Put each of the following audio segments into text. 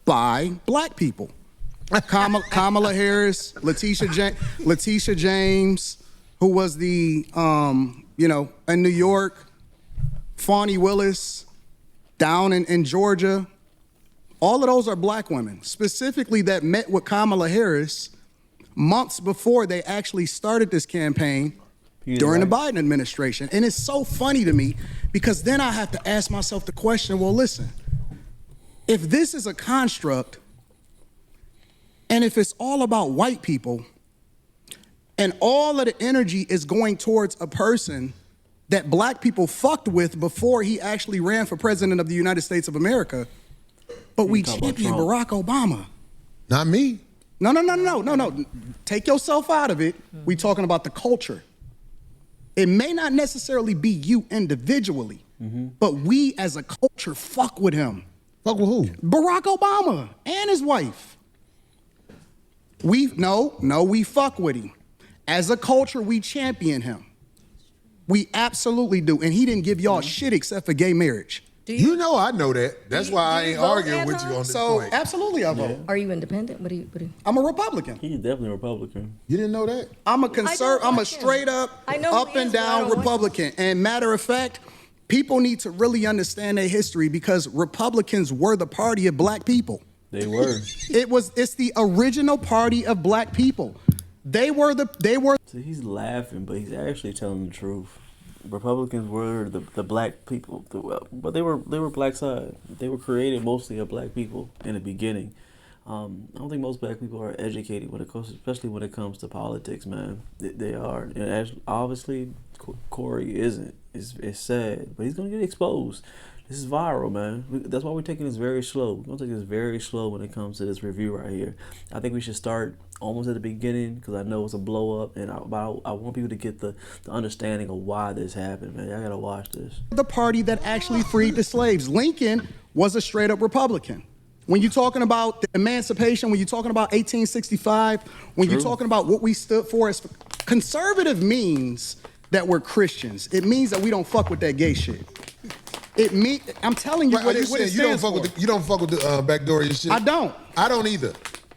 by black people. Kamala Harris, Letitia James, who was the, in New York, Fani Willis, down in Georgia. All of those are black women, specifically that met with Kamala Harris months before they actually started this campaign during the Biden administration. And it's so funny to me because then I have to ask myself the question, well, listen, if this is a construct and if it's all about white people and all of the energy is going towards a person that black people fucked with before he actually ran for president of the United States of America, but we champion Barack Obama. Not me. No. Take yourself out of it. We talking about the culture. It may not necessarily be you individually, but we as a culture fuck with him. Fuck with who? Barack Obama and his wife. We fuck with him. As a culture, we champion him. We absolutely do. And he didn't give y'all shit except for gay marriage. You know I know that. That's why I ain't arguing with you on this point. So absolutely I vote. Are you independent? What do you? I'm a Republican. He's definitely a Republican. You didn't know that? I'm a straight up and down Republican. And matter of fact, people need to really understand their history because Republicans were the party of black people. They were. It's the original party of black people. They were. So he's laughing, but he's actually telling the truth. Republicans were the black people, but they were black side. They were created mostly of black people in the beginning. I don't think most black people are educated when it comes, especially when it comes to politics, man. They are, and obviously Corey isn't. It's sad, but he's gonna get exposed. This is viral, man. That's why we're taking this very slow. We're gonna take this very slow when it comes to this review right here. I think we should start almost at the beginning because I know it's a blow up, and I want people to get the understanding of why this happened, man. Y'all gotta watch this. The party that actually freed the slaves. Lincoln was a straight up Republican. When you're talking about the emancipation, when you're talking about 1865, when you're talking about what we stood for as conservative means that we're Christians. It means that we don't fuck with that gay shit. I'm telling you what it stands for. You don't fuck with the backdoor shit? I don't. I don't either.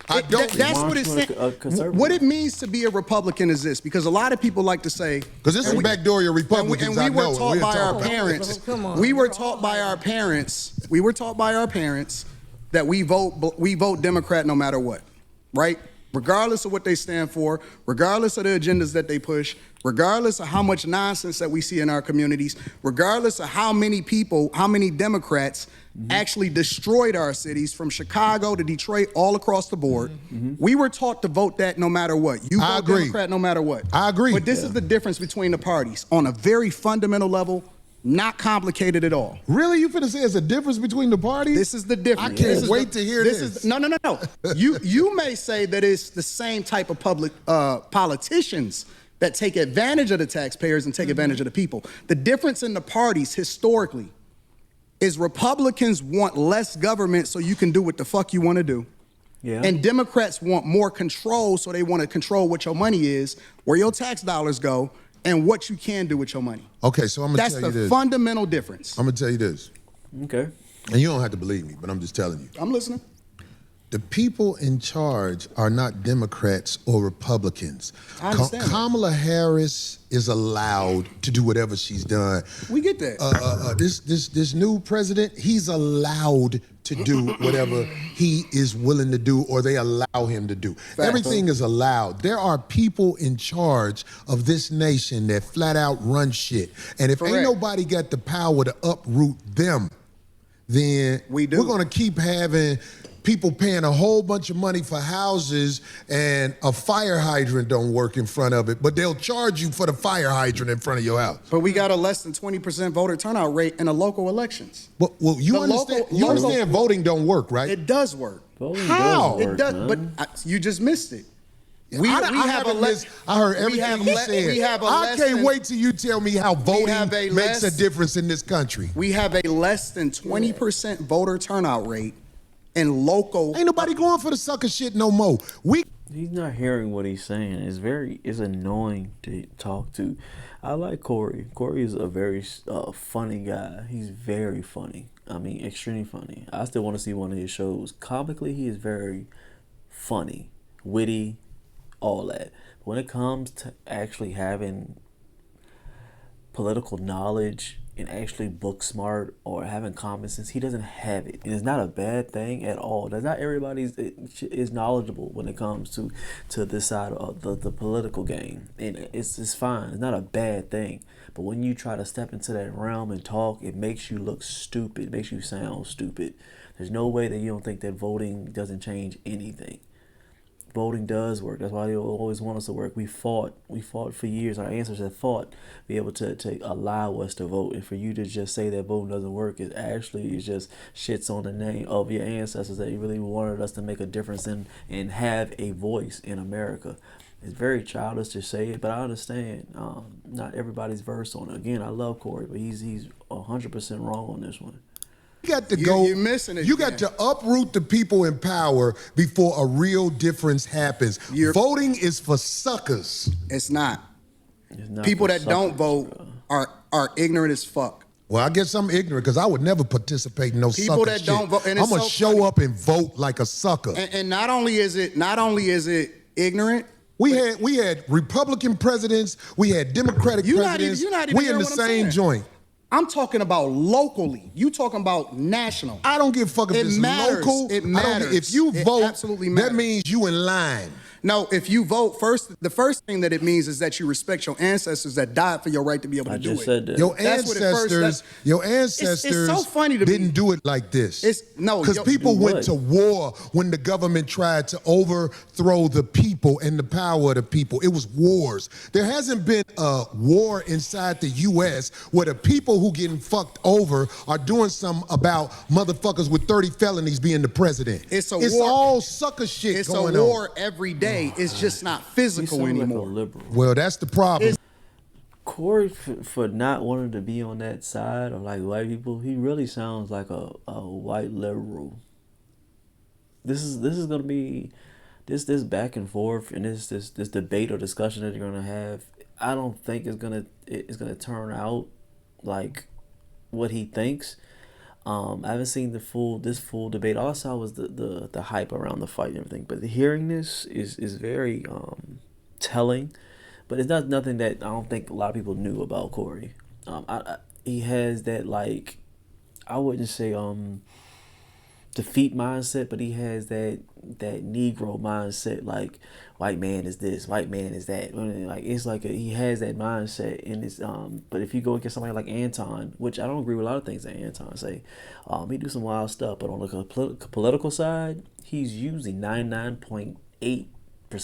That's what it stands. What it means to be a Republican is this, because a lot of people like to say, because this is backdoor your Republicans. And we were taught by our parents. We were taught by our parents. We were taught by our parents that we vote Democrat no matter what, right? Regardless of what they stand for, regardless of the agendas that they push, regardless of how much nonsense that we see in our communities, regardless of how many people, how many Democrats actually destroyed our cities from Chicago to Detroit, all across the board. We were taught to vote that no matter what. You vote Democrat no matter what. I agree. But this is the difference between the parties on a very fundamental level. Not complicated at all. Really? You finna say there's a difference between the parties? This is the difference. I can't wait to hear this. No. You may say that it's the same type of public politicians that take advantage of the taxpayers and take advantage of the people. The difference in the parties historically is Republicans want less government so you can do what the fuck you want to do. Yeah. And Democrats want more control, so they want to control what your money is, where your tax dollars go, and what you can do with your money. Okay, so I'm gonna tell you this. That's the fundamental difference. I'm gonna tell you this. Okay. And you don't have to believe me, but I'm just telling you. I'm listening. The people in charge are not Democrats or Republicans. I understand Kamala Harris is allowed to do whatever she's done. We get that. This new president, he's allowed to do whatever he is willing to do or they allow him to do. Everything is allowed. There are people in charge of this nation that flat out run shit. And if ain't nobody got the power to uproot them, then we're gonna keep having people paying a whole bunch of money for houses and a fire hydrant don't work in front of it, but they'll charge you for the fire hydrant in front of your house. But we got a less than 20% voter turnout rate in the local elections. Well, you understand voting don't work, right? It does work. Voting How? Does work, it does, man. but you just missed it. I heard everything you said. I can't wait till you tell me how voting makes a difference in this country. We have a less than 20% voter turnout rate in local. Ain't nobody going for the sucker shit no more. He's not hearing what he's saying. It's annoying to talk to. I like Corey. Corey is a very funny guy. He's very funny. I mean, extremely funny. I still want to see one of his shows. Comically, he is very funny, witty, all that. But when it comes to actually having political knowledge and actually book smart or having common sense, he doesn't have it, and it's not a bad thing at all. That's not everybody is knowledgeable when it comes to this side of the political game, and it's fine. It's not a bad thing. But when you try to step into that realm and talk, it makes you look stupid. It makes you sound stupid. There's no way that you don't think that voting doesn't change anything. Voting does work. That's why they always want us to work. We fought for years. Our ancestors have fought to be able to allow us to vote. And for you to just say that voting doesn't work, it just shits on the name of your ancestors that you really wanted us to make a difference and have a voice in America. It's very childish to say it, but I understand. Not everybody's versed on it. Again, I love Corey, but he's 100% wrong on this one. You got to go. You're missing it. You got to uproot the people in power before a real difference happens. Voting is for suckers. It's not. It's not People for that don't suckers, vote bro. are ignorant as fuck. Well, I guess I'm ignorant because I would never participate in no People sucker that shit. don't vote, and I'm it's gonna so show funny. up and vote like a sucker. And not only is it ignorant. We had Republican presidents. We had Democratic presidents. You're not even we in hearing the what I'm same saying. joint. I'm talking about locally. You talking about national. I don't give a fuck if It it's matters. local. It I don't matters. if you It vote, absolutely that matters. means you in line. No, if you vote first, the first thing that it means is that you respect your ancestors that died for your right to be able to I do just it. said that. Your That's what it first- ancestors, it's so funny to me. didn't do it like this. Because yo, people do went what? to war when the government tried to overthrow the people and the power of the people. It was wars. There hasn't been a war inside the U.S. where the people who getting fucked over are doing something about motherfuckers with 30 felonies being the president. It's it's war. all sucker shit It's going a war on. every day. It's just not You physical sound like a anymore. liberal. Well, that's the problem. Corey, for not wanting to be on that side of like white people, he really sounds like a white liberal. This is gonna be this back and forth and this debate or discussion that you're gonna have. I don't think it's gonna turn out like what he thinks. I haven't seen this full debate. All I saw was the hype around the fight and everything. But hearing this is very telling. But it's nothing that I don't think a lot of people knew about Corey. He has that, like, I wouldn't say defeat mindset, but he has that Negro mindset, like white man is this, white man is that. Like it's like he has that mindset, and it's But if you go against somebody like Anton, which I don't agree with a lot of things that Anton say, he do some wild stuff, but on the political side, he's usually 99.8%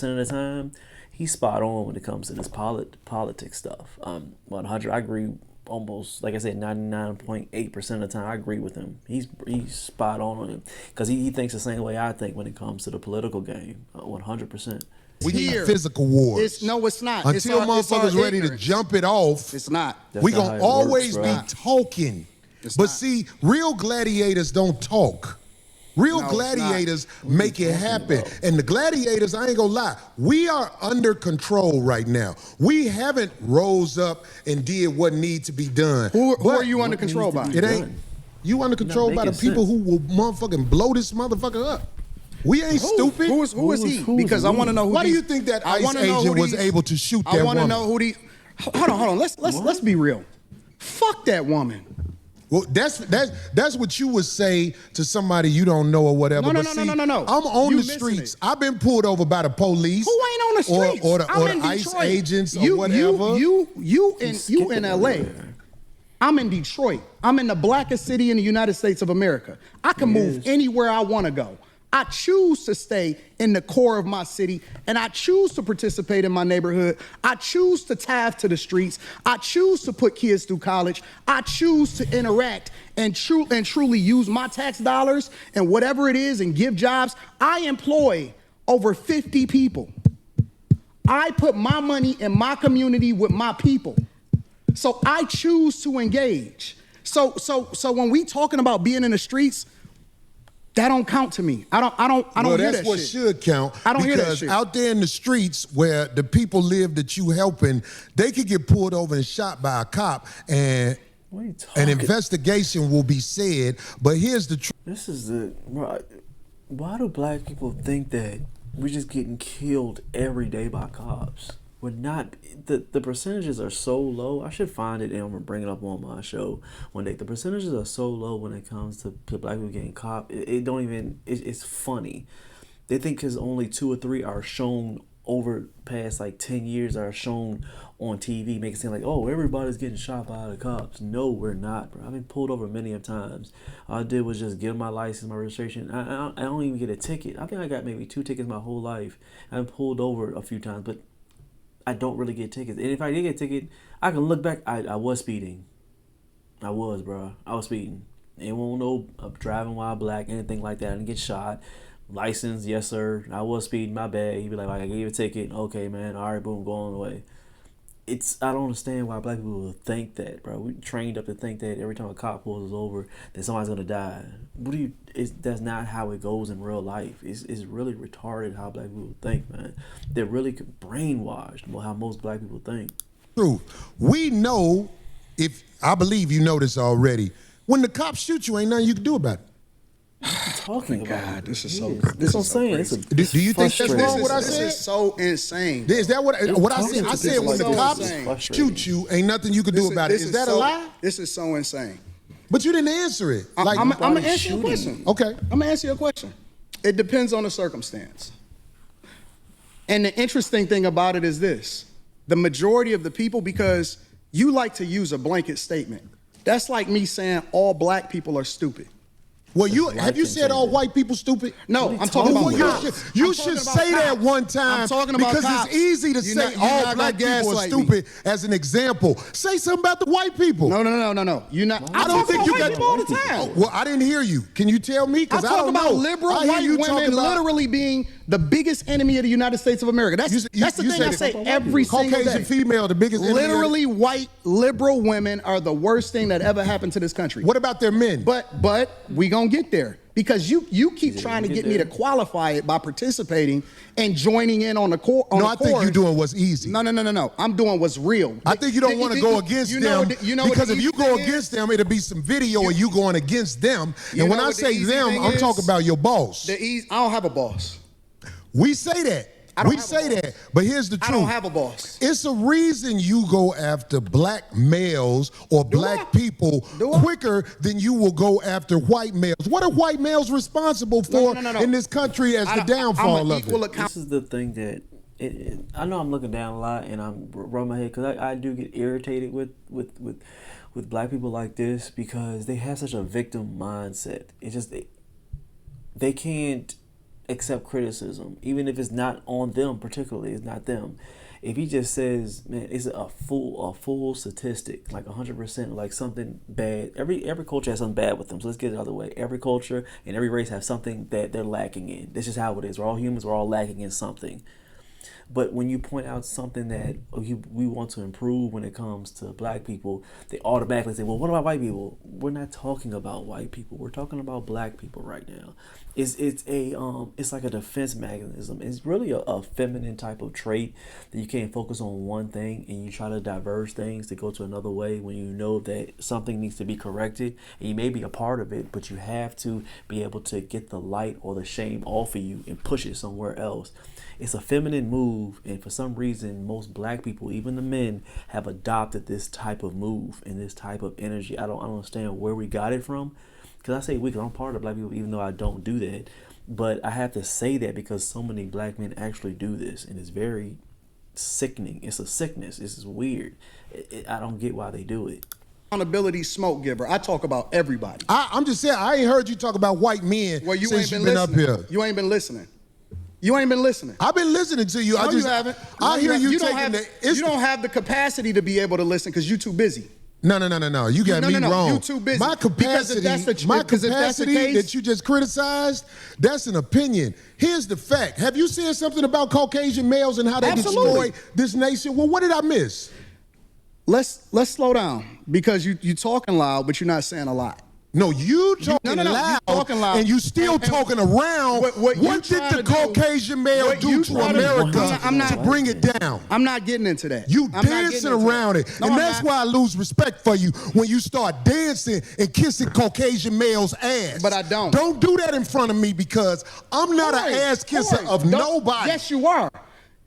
of the time he's spot on when it comes to this politics stuff. 100, I agree. Almost, like I said, 99.8% of the time I agree with him. He's spot on it because he thinks the same way I think when it comes to the political game. 100%. We need Here. physical wars. It's not. Until It's our motherfuckers ready to ignorance. jump it off, It's not. That's we not how gonna it always works, bro. be talking. It's But not. see, real gladiators don't talk. Real No, it's gladiators make it happen. And the gladiators, I ain't gonna lie, we are under control right now. We haven't rose up and did what needs to be done. Who But are you under control by? It ain't. You under control by the making people sense. who will motherfucking blow this motherfucker up. We ain't stupid. Who is he? who's Because I we? want to know who. Why do these- you think that I ICE wanna know agent who was these- able to shoot I that want to woman? know who these. Hold on. Let's be real. Fuck that woman. Well, that's what you would say to somebody you don't know or whatever. No. But see, I'm on You the missing streets. it. I've been pulled over by the police. Who ain't on the streets? Or the I'm in ICE Detroit. agents or whatever. You in LA. I'm in Detroit. I'm in the blackest city in the United States of America. I can move anywhere I want to go. I choose to stay in the core of my city, and I choose to participate in my neighborhood. I choose to tithe to the streets. I choose to put kids through college. I choose to interact and truly use my tax dollars and whatever it is and give jobs. I employ over 50 people. I put my money in my community with my people. So I choose to engage. So when we talking about being in the streets, that don't count to me. I don't Well, hear that's that what shit. should count. I don't hear that because shit. out there in the streets where the people live that you helping, they could get pulled over and shot by a cop, and What are you talking? An investigation will be said, but here's the truth. This is the right. Why do black people think that we're just getting killed every day by cops? We're not. The percentages are so low. I should find it and I'm gonna bring it up on my show one day. The percentages are so low when it comes to black people getting caught. It don't even. It's funny. They think because only 2 or 3 are shown over past like 10 years are shown on TV, make it seem like, oh, everybody's getting shot by the cops. No, we're not, bro. I've been pulled over many of times. All I did was just give my license, my registration. I don't even get a ticket. I think I got maybe 2 tickets my whole life. I've been pulled over a few times, but I don't really get tickets. And if I did get a ticket, I can look back. I was speeding. I was, bro. I was speeding. It won't know driving while black, anything like that. I didn't get shot. License, yes sir. I was speeding, my bad. He'd be like, I gave you a ticket. Okay, man. All right, boom, go on the way. I don't understand why black people think that, bro. We trained up to think that every time a cop pulls us over, that somebody's gonna die. That's not how it goes in real life. It's really retarded how black people think, man. They're really brainwashed about how most black people think. True. We know, I believe you know this already, when the cops shoot you, ain't nothing you can do about it. What are you talking about? God, this is so. This is what I'm saying. Do you think that's wrong what I said? This is so insane. Is that what I said? I said when the cops shoot you, ain't nothing you can do about it. Is that a lie? This is so insane. But you didn't answer it. Like, I'm gonna answer your question. Okay. I'm gonna answer your question. It depends on the circumstance. And the interesting thing about it is this: the majority of the people, because you like to use a blanket statement. That's like me saying all black people are stupid. Well, have you said all white people stupid? No, I'm talking about cops. You should say that one time. I'm talking about because cops. it's easy to say all black people are stupid as an example. Say something about the white people. No. You're not. I don't think you got people all the time. Well, I didn't hear you. Can you tell me? Because I don't know. About liberal white women literally being the biggest enemy of the United States of America. That's the thing I say every single day. Caucasian female, the biggest enemy. Literally, white liberal women are the worst thing that ever happened to this country. What about their men? But we gonna get there. Because you keep trying to get me to qualify it by participating and joining in on the core. No, I think you're doing what's easy. No. I'm doing what's real. I think you don't want to go against them because if you go against them, it'll be some video of you going against them. And when I say them, I'm talking about your boss. I don't have a boss. We say that. We say that, but here's the truth. I don't have a boss. It's a reason you go after black males or black people quicker than you will go after white males. What are white males responsible for in this country as the downfall of it? This is the thing that I know I'm looking down a lot and I'm rubbing my head because I do get irritated with black people like this because they have such a victim mindset. It's just they can't accept criticism, even if it's not on them particularly. It's not them. If he just says, man, it's a full statistic, like 100%, like something bad. Every culture has something bad with them. So let's get it out of the way. Every culture and every race has something that they're lacking in. This is how it is. We're all humans. We're all lacking in something. But when you point out something that we want to improve when it comes to black people, they automatically say, well, what about white people? We're not talking about white people. We're talking about black people right now. It's like a defense mechanism. It's really a feminine type of trait that you can't focus on one thing and you try to diverge things to go to another way when you know that something needs to be corrected. And you may be a part of it, but you have to be able to get the light or the shame off of you and push it somewhere else. It's a feminine move, and for some reason, most black people, even the men, have adopted this type of move and this type of energy. I don't understand where we got it from. Because I say we, because I'm part of black people, even though I don't do that. But I have to say that because so many black men actually do this, and it's very sickening. It's a sickness. This is weird. I don't get why they do it. Accountability smoke giver. I talk about everybody. I'm just saying, I ain't heard you talk about white men since you've been up here. You ain't been listening. You ain't been listening. I've been listening to you. No, you haven't. I hear you taking you don't have the capacity to be able to listen because you're too busy. No. You got me wrong. You too busy. My capacity that you just criticized, that's an opinion. Here's the fact. Have you said something about Caucasian males and how they destroy this nation? Well, what did I miss? Let's slow down because you talking loud, but you're not saying a lot. No, you talking no, loud, you talking loud. and you still And talking around. what you did trying the to do- Caucasian male what do you to trying to do- America I'm not- to bring it down? I'm not getting into that. You I'm not dancing getting into around that. it. No, And I'm that's not. why I lose respect for you when you start dancing and kissing Caucasian males' ass. But I don't. Don't do that in front of me because I'm not an ass kisser of nobody. Yes, you are.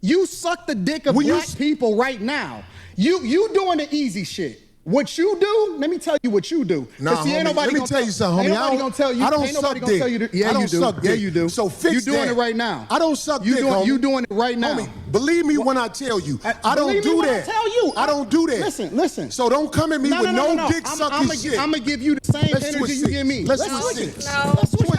You suck the dick of When you black people right now. You doing the easy shit. What you do, let me tell you what you do. Nah, See, ain't homie, nobody let me gonna tell you something, ain't homie. nobody gonna tell you. I don't ain't nobody suck gonna tell you. dick. Yeah, I don't you do. suck Yeah, dick. you do. So fix You doing that. it right now. I don't suck you dick, doing, homie. You doing it right now. Homie, believe me when I tell you, I don't Believe me do when that. I tell you. I don't do that. Listen. So don't come at me with no dick sucking shit. I'm gonna give you the same Let's energy switch you seats. give me. Let's switch seats. No. Let's switch